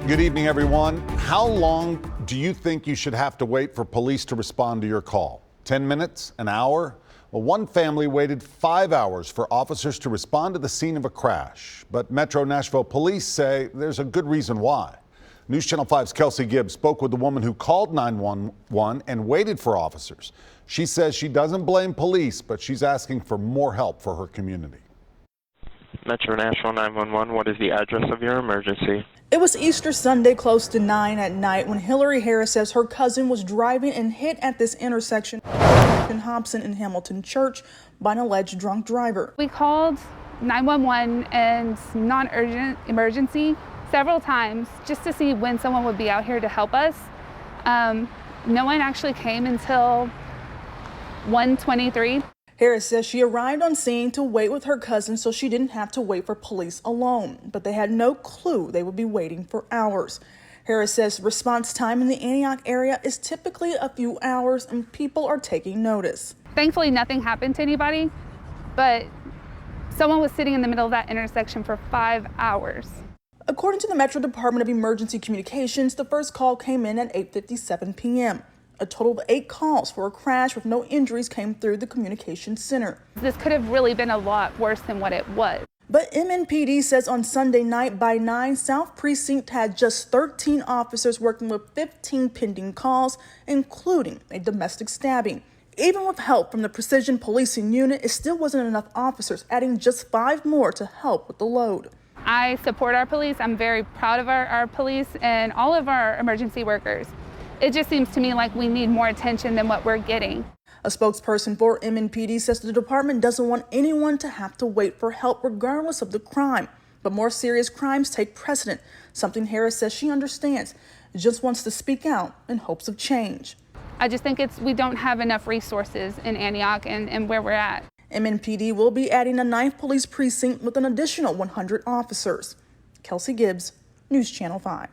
Good evening, everyone. How long do you think you should have to wait for police to respond to your call? 10 minutes? An hour? Well, one family waited 5 hours for officers to respond to the scene of a crash. But Metro Nashville Police say there's a good reason why. News Channel 5's Kelsey Gibbs spoke with the woman who called 911 and waited for officers. She says she doesn't blame police, but she's asking for more help for her community. Metro Nashville 911, what is the address of your emergency? It was Easter Sunday close to 9 at night when Hillary Harris says her cousin was driving and hit at this intersection in Hobson and Hamilton Church by an alleged drunk driver. We called 911 and non-urgent emergency several times just to see when someone would be out here to help us. No one actually came until 1:23. Harris says she arrived on scene to wait with her cousin so she didn't have to wait for police alone, but they had no clue they would be waiting for hours. Harris says response time in the Antioch area is typically a few hours and people are taking notice. Thankfully, nothing happened to anybody, but someone was sitting in the middle of that intersection for 5 hours. According to the Metro Department of Emergency Communications, the first call came in at 8:57 p.m. A total of 8 calls for a crash with no injuries came through the communications center. This could have really been a lot worse than what it was. But MNPD says on Sunday night by 9, South Precinct had just 13 officers working with 15 pending calls, including a domestic stabbing. Even with help from the Precision Policing Unit, it still wasn't enough officers, adding just 5 more to help with the load. I support our police. I'm very proud of our police and all of our emergency workers. It just seems to me like we need more attention than what we're getting. A spokesperson for MNPD says the department doesn't want anyone to have to wait for help regardless of the crime. But more serious crimes take precedent, something Harris says she understands, just wants to speak out in hopes of change. I just think we don't have enough resources in Antioch and where we're at. MNPD will be adding a 9th police precinct with an additional 100 officers. Kelsey Gibbs, News Channel 5.